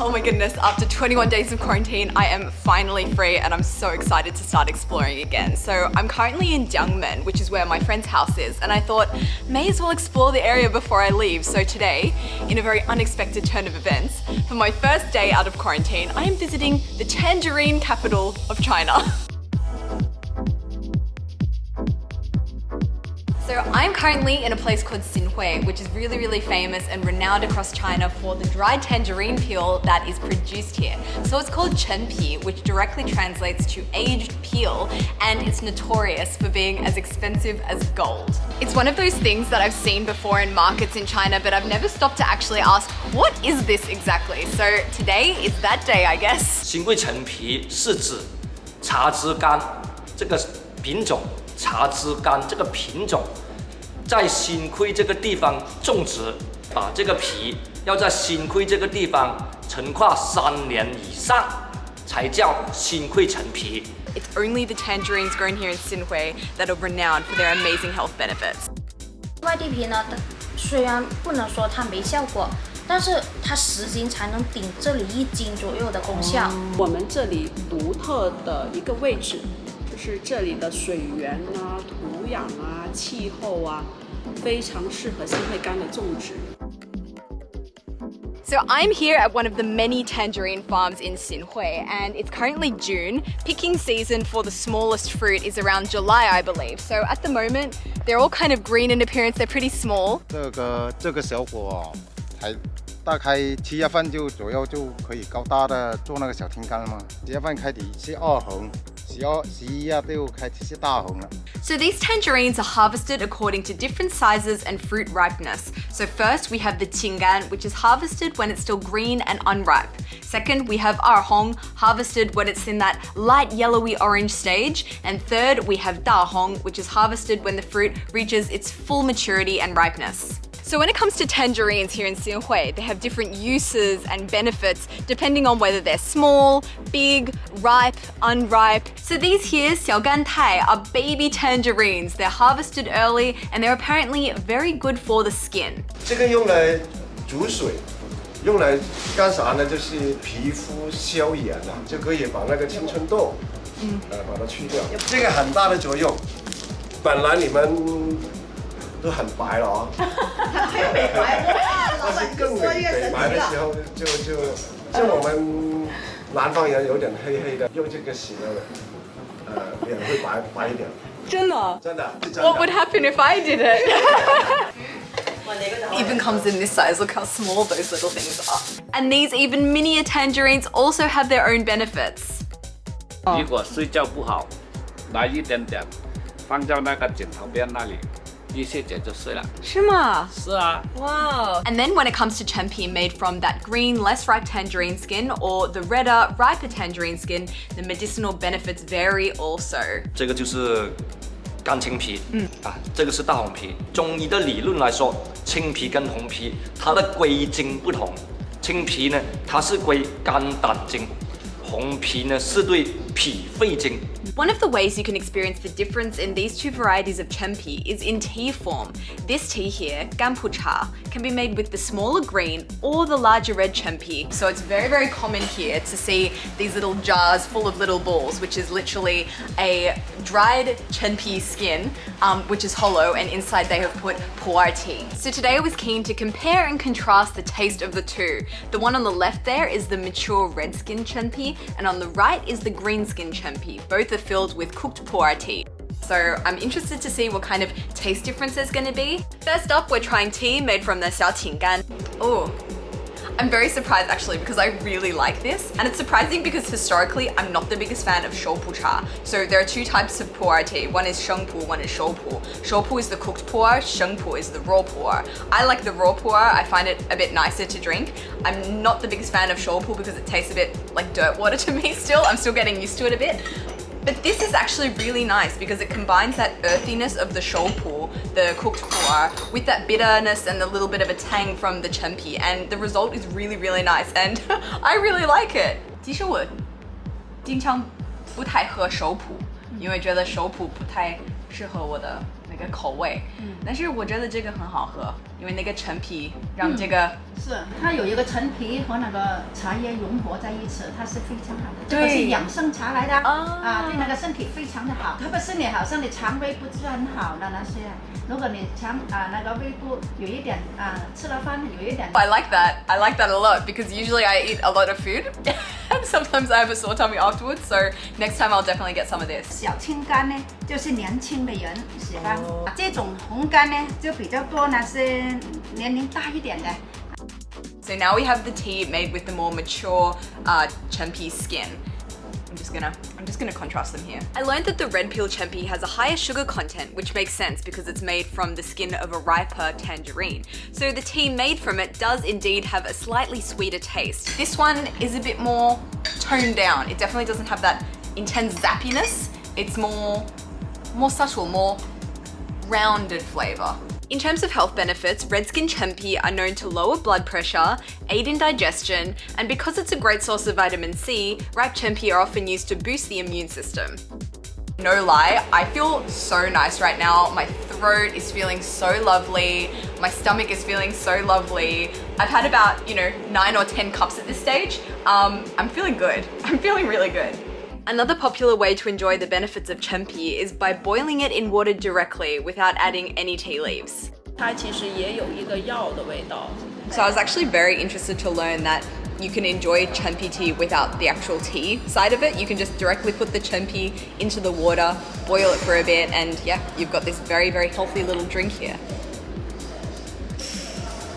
Oh my goodness, after 21 days of quarantine, I am finally free and I'm so excited to start exploring again. So I'm currently in Jiangmen, which is where my friend's house is, and I thought, may as well explore the area before I leave. So today, in a very unexpected turn of events, for my first day out of quarantine, I am visiting the tangerine capital of China. So I'm currently in a place called Xinhui, which is really famous and renowned across China for the dried tangerine peel that is produced here. So it's called Chenpi, which directly translates to aged peel, and it's notorious for being as expensive as gold. It's one of those things that I've seen before in markets in China, but I've never stopped to actually ask, what is this exactly? So today is that day, I guess. 新贵陈皮是指茶枝干这个品种。 茶枝干这个品种，在新亏这个地方种植，把这个皮要在新亏这个地方陈化3年以上，才叫新亏陈皮。 It's only the tangerines grown here in Xinhui that are renowned for their amazing health benefits. 外地皮呢，虽然不能说它没效果，但是它10斤才能顶这里1斤左右的功效。我们这里独特的一个位置。 是这里的水源啊、土壤啊、气候啊，非常适合新会柑的种植。 So I'm here at one of the many tangerine farms in Xinhui, and it's currently June. Picking season for the smallest fruit is around July, I believe. So at the moment, they're all kind of green in appearance. They're pretty small. 这个小果才大概7月份左右就可以高大的做那个小青柑了嘛。7月份开始是2红。 So these tangerines are harvested according to different sizes and fruit ripeness. So first we have the qinggan, which is harvested when it's still green and unripe. Second, we have arhong, harvested when it's in that light yellowy orange stage. And third, we have dahong, which is harvested when the fruit reaches its full maturity and ripeness. So when it comes to tangerines here in Xinhui, they have different uses and benefits depending on whether they're small, big, ripe, unripe. So these here, Gantai, are baby tangerines. They're harvested early and they're apparently very good for the skin. 这个用来煮水，用来干啥呢？就是皮肤消炎啊，就可以把那个青春痘，把它去掉。这个很大的作用。本来你们 都很白了啊，还有美白，但是更美白的时候就我们南方人有点黑黑的，用这个洗了，脸会白一点。真的？真的。What would happen if I did it? Even comes in this size. Look how small those little things are. And these even minier tangerines also have their own benefits. 如果睡觉不好，来一点点，放在那个枕头边那里。 是吗？是啊。Wow. And then when it comes to Chenpi made from that green, less ripe tangerine skin or the redder, riper tangerine skin, the medicinal benefits vary also. 这个就是干青皮，这个是大红皮。中医的理论来说，青皮跟红皮它的归经不同。青皮呢，它是归肝胆经；红皮呢是对脾肺经。 One of the ways you can experience the difference in these two varieties of Chenpi is in tea form. This tea here, Gampu cha, can be made with the smaller green or the larger red Chenpi. So it's very common here to see these little jars full of little balls, which is literally a dried Chenpi skin, which is hollow, and inside they have put pu'er tea. So today I was keen to compare and contrast the taste of the two. The one on the left there is the mature red skin Chenpi, and on the right is the green skin Chenpi. Both are filled with cooked pu'er tea. So I'm interested to see what kind of taste difference there's going to be. First up, we're trying tea made from the xiaoqinggan. Oh, I'm very surprised actually because I really like this, and it's surprising because historically I'm not the biggest fan of shoupu cha. So there are two types of pu'er tea. One is shengpu, one is shoupu. Shoupu is the cooked pu'er, shengpu is the raw pu'er. I like the raw pu'er. I find it a bit nicer to drink. I'm not the biggest fan of shoupu because it tastes a bit like dirt water to me still. I'm still getting used to it a bit. But this is actually really nice because it combines that earthiness of the shoupu, the cooked pu'er, with that bitterness and a little bit of a tang from the chenpi, and the result is really nice, and I really like it. 其实我经常不太喝熟普，因为觉得熟普不太适合我的那个口味。但是我觉得这个很好喝，因为那个陈皮让这个是，它有一个陈皮和那个茶叶融合在一起，它是非常好的。这对个是养生茶来的啊对那个身体非常的好。特别是你好像你肠胃不是很好的那些，如果你那个胃部有一点吃了饭有一点。I like that. I like that a lot because usually I eat a lot of food and sometimes I have a sore tummy afterwards. So next time I'll definitely get some of this. 小青柑呢，就是年轻的人喜欢。这种红柑呢，就比较多呢是年龄大一点的。So now we have the tea made with the more mature Chenpi skin. I'm just gonna contrast them here. I learned that the red peel Chenpi has a higher sugar content, which makes sense because it's made from the skin of a riper tangerine. So the tea made from it does indeed have a slightly sweeter taste. This one is a bit more toned down. It definitely doesn't have that intense zappiness. It's more subtle, more rounded flavor. In terms of health benefits, red skin Chenpi are known to lower blood pressure, aid in digestion, and because it's a great source of vitamin C, ripe Chenpi are often used to boost the immune system. No lie, I feel so nice right now. My throat is feeling so lovely. My stomach is feeling so lovely. I've had about, 9 or 10 cups at this stage. I'm feeling good. I'm feeling really good. Another popular way to enjoy the benefits of Chenpi is by boiling it in water directly without adding any tea leaves. 它其实也有一个药的味道。 So I was actually very interested to learn that you can enjoy Chenpi tea without the actual tea side of it. You can just directly put the Chenpi into the water, boil it for a bit, and yeah, you've got this very, very healthy little drink here.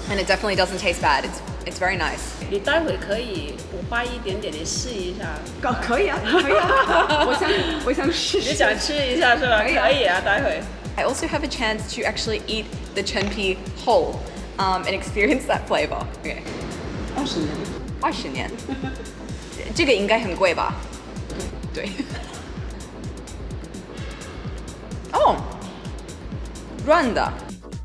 And it definitely doesn't taste bad. It's very nice. 你待会可以我掰一点点，你试一下。可以啊，我想试。你想吃一下是吧？可以啊，待会。 I also have a chance to actually eat the Chenpi whole and experience that flavor. Okay. 20年。20年。这个应该很贵吧？对。哦，软的。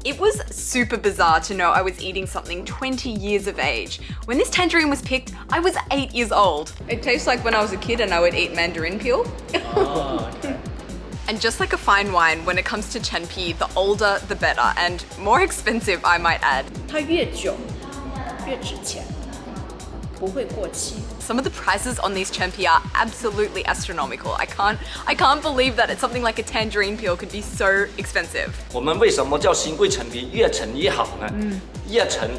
It was super bizarre to know I was eating something 20 years of age. When this tangerine was picked, I was 8 years old. It tastes like when I was a kid and I would eat mandarin peel. Oh, okay. And just like a fine wine, when it comes to Chenpi, the older the better, and more expensive, I might add. 它越久越值钱，不会过期。 Some of the prices on these Chenpi are absolutely astronomical. I can't believe that it's something like a tangerine peel could be so expensive. 我们为什么叫新贵陈皮越陈越好呢？越陈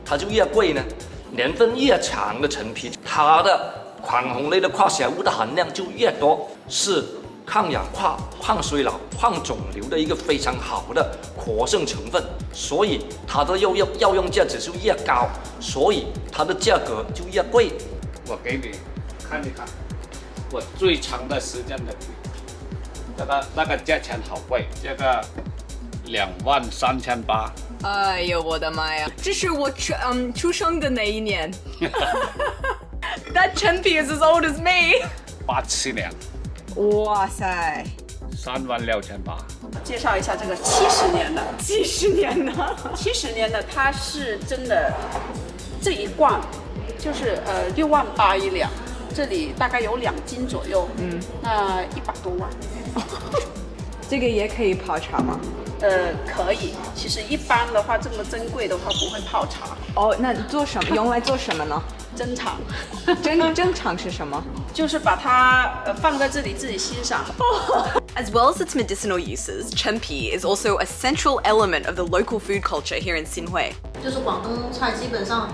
它就越贵呢。年份越长的陈皮，它的黄红类的化合物的含量就越多，是抗氧化、抗衰老、抗肿瘤的一个非常好的活性成分，所以它的药用价值就越高，所以它的价格就越贵。 我给你看一看，我最长的时间的，那个价钱好贵，这个23800。哎呦我的妈呀！这是我出生的那一年。That Chenpi is as old as me. 87年。哇塞36800。介绍一下这个70年的。 ，70年的。 70年的它是真的，这一罐就是68000一两，这里大概有2斤左右，那100多万。这个也可以泡茶吗？可以。其实一般的话，这么珍贵的话不会泡茶。哦，那做什么？用来做什么呢？珍藏。珍藏是什么？就是把它放在这里自己欣赏。As well as its medicinal uses, Chenpi is also a central element of the local food culture here in Xinhui. 就是广东菜基本上。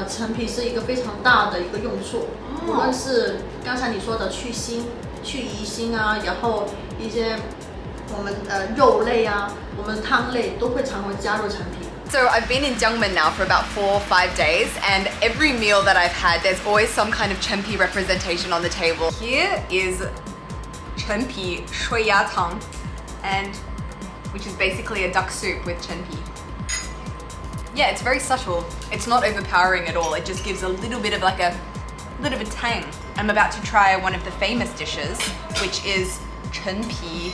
陈皮是一个非常大的一个用处，无论是刚才你说的去腥、去疑心啊，然后一些我们肉类啊，我们汤类都会常会加入陈皮。So I've been in Jiangmen now for about 4 or 5 days, and every meal that I've had, there's always some kind of Chenpi representation on the table. Here is Chenpi shui ya tang, and which is basically a duck soup with Chenpi. Yeah, it's very subtle. It's not overpowering at all. It just gives a little bit of a tang. I'm about to try one of the famous dishes, which is Chenpi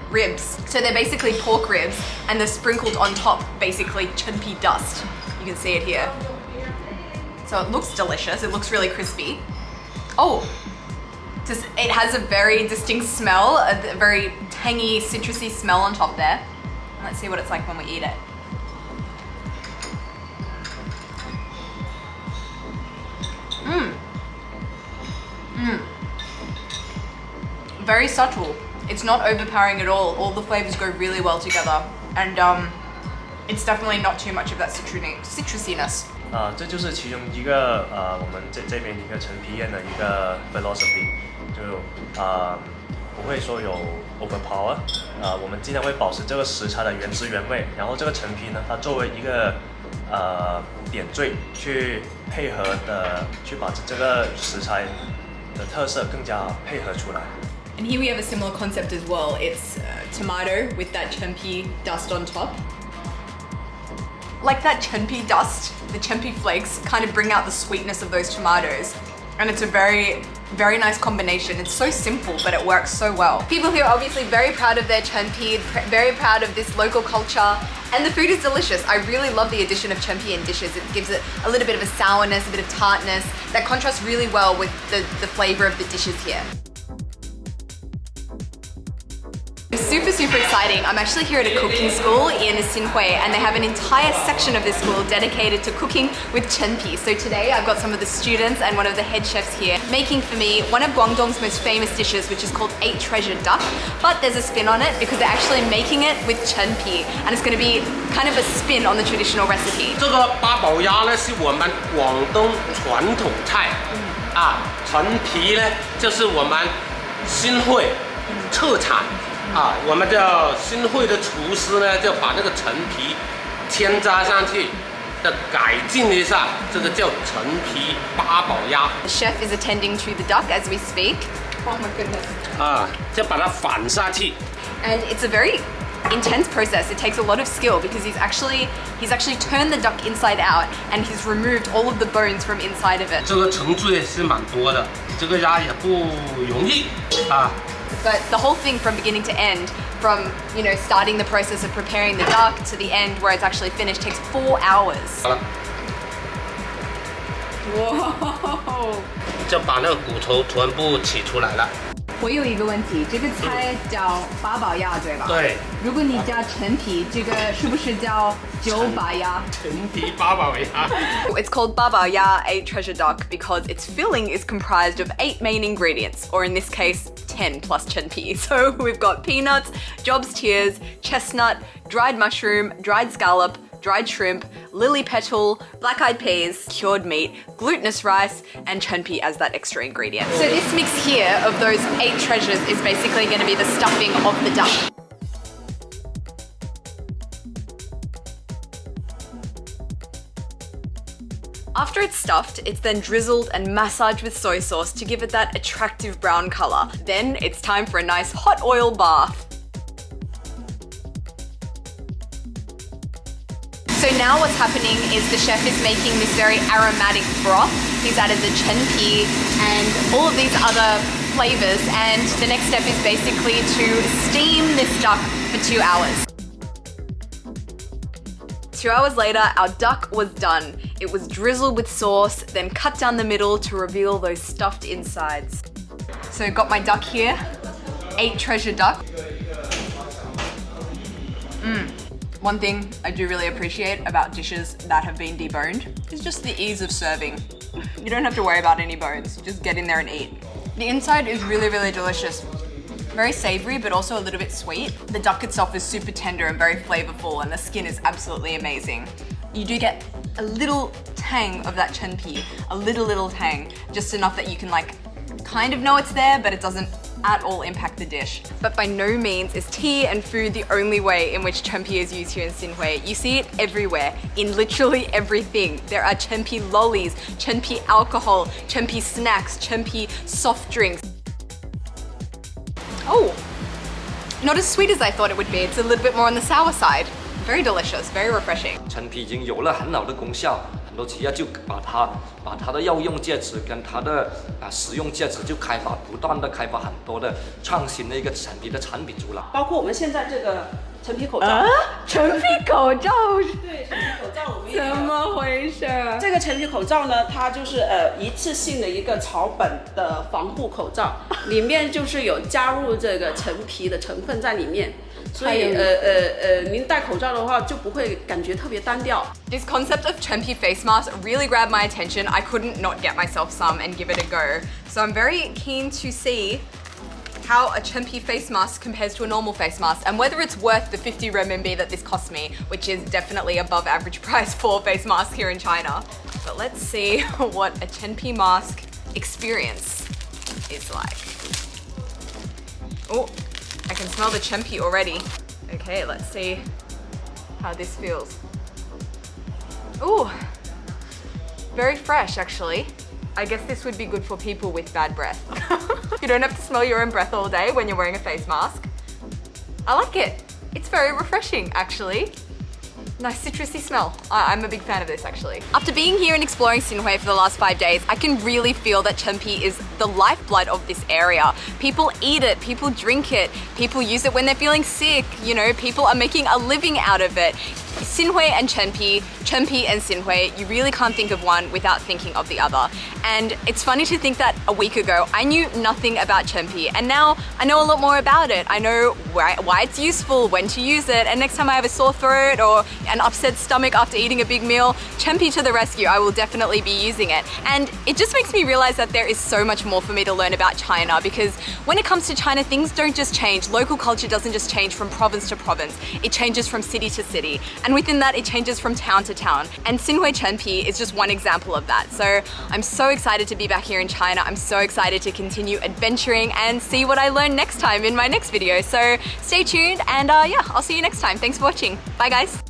ribs. So they're basically pork ribs and they're sprinkled on top, basically Chenpi dust. You can see it here. So it looks delicious. It looks really crispy. Oh, it has a very distinct smell, a very tangy, citrusy smell on top there. Let's see what it's like when we eat it. very subtle. It's not overpowering at all. All the flavors go really well together, and it's definitely not too much of that citrusiness. 这就是其中一个我们这边一个陈皮宴的一个 philosophy， 就不会说有 overpower， 我们尽量会保持这个食材的原汁原味，然后这个陈皮呢，它作为一个点缀去配合的，去把这个食材的特色更加配合出来。 And here we have a similar concept as well. It's tomato with that Chenpi dust on top. Like that Chenpi dust, the Chenpi flakes kind of bring out the sweetness of those tomatoes. And it's a very, very nice combination. It's so simple, but it works so well. People here are obviously very proud of their Chenpi, very proud of this local culture, and the food is delicious. I really love the addition of Chenpi in dishes. It gives it a little bit of a sourness, a bit of tartness, that contrasts really well with the flavor of the dishes here. Super, super exciting. I'm actually here at a cooking school in Xinhui, and they have an entire section of this school dedicated to cooking with Chenpi. So today I've got some of the students and one of the head chefs here making for me one of Guangdong's most famous dishes, which is called 8 treasure duck. But there's a spin on it because they're actually making it with Chenpi, and it's going to be kind of a spin on the traditional recipe. 这个八宝鸭呢是我们广东传统菜陈皮呢就是我们新会特产。 我们的新会的厨师呢，就把那个陈皮添加上去，的改进一下，这个叫陈皮八宝鸭。The chef is attending to the duck as we speak. Oh my goodness. 就把它反下去。And it's a very intense process. It takes a lot of skill because he's actually turned the duck inside out and he's removed all of the bones from inside of it. 这个程序是蛮多的，这个鸭也不容易But the whole thing from beginning to end, from starting the process of preparing the duck to the end where it's actually finished, takes 4 hours. 好了。Whoa! 就把那个骨头全部取出来了。我有一个问题，这个菜叫八宝鸭对吧？对。如果你加陈皮，这个是不是叫九把鸭？陈皮八宝鸭。It's called Baba Ya 8 treasure duck because its filling is comprised of 8 main ingredients, or in this case, 10 plus Chenpi. So we've got peanuts, Job's tears, chestnut, dried mushroom, dried scallop, dried shrimp, lily petal, black-eyed peas, cured meat, glutinous rice, and Chenpi as that extra ingredient. So this mix here of those 8 treasures is basically going to be the stuffing of the duck. After it's stuffed, it's then drizzled and massaged with soy sauce to give it that attractive brown color. Then it's time for a nice hot oil bath. So now what's happening is the chef is making this very aromatic broth. He's added the Chenpi and all of these other flavors, and the next step is basically to steam this duck for 2 hours. 2 hours later, our duck was done. It was drizzled with sauce, then cut down the middle to reveal those stuffed insides. So got my duck here, 8 treasure duck. One thing I do really appreciate about dishes that have been deboned is just the ease of serving. You don't have to worry about any bones, you just get in there and eat. The inside is really, really delicious. Very savory, but also a little bit sweet. The duck itself is super tender and very flavorful, and the skin is absolutely amazing. You do get a little tang of that Chenpi, a little tang, just enough that you can kind of know it's there, but it doesn't at all impact the dish. But by no means is tea and food the only way in which Chenpi is used here in Xinhui. You see it everywhere, in literally everything. There are Chenpi lollies, Chenpi alcohol, Chenpi snacks, Chenpi soft drinks. Oh, not as sweet as I thought it would be. It's a little bit more on the sour side. Very delicious, very refreshing. 陈皮已经有了很好的功效，很多企业就把它的药用价值跟它的食用价值就不断的开发很多的创新的一个陈皮的产品出来。包括我们现在这个陈皮口罩。陈皮口罩？对，陈皮口罩我们也有。怎么回事？这个陈皮口罩呢，它就是一次性的一个草本的防护口罩，里面就是有加入这个陈皮的成分在里面。所以您戴口罩的话就不会感觉特别单调。This concept of Chenpi face mask really grabbed my attention. I couldn't not get myself some and give it a go. So I'm very keen to see how a Chenpi face mask compares to a normal face mask and whether it's worth the 50 renminbi that this cost me, which is definitely above average price for face masks here in China. But let's see what a Chenpi mask experience is like. Oh, I can smell the Chenpi already. Okay, let's see how this feels. Ooh, very fresh actually. I guess this would be good for people with bad breath. You don't have to smell your own breath all day when you're wearing a face mask. I like it. It's very refreshing actually. Nice citrusy smell. I'm a big fan of this actually. After being here and exploring Xinhui for the last 5 days, I can really feel that Chenpi is the lifeblood of this area. People eat it, people drink it, people use it when they're feeling sick, you know, people are making a living out of it. Xinhui and Chenpi, Chenpi and Xinhui, you really can't think of one without thinking of the other. And it's funny to think that a week ago, I knew nothing about Chenpi, and now I know a lot more about it. I know why it's useful, when to use it, and next time I have a sore throat or an upset stomach after eating a big meal, Chenpi to the rescue, I will definitely be using it. And it just makes me realize that there is so much more for me to learn about China, because when it comes to China, things don't just change. Local culture doesn't just change from province to province. It changes from city to city. And within that, it changes from town to town. And Xinhui Chenpi is just one example of that. So I'm so excited to be back here in China. I'm so excited to continue adventuring and see what I learn next time in my next video. So stay tuned and yeah, I'll see you next time. Thanks for watching. Bye guys.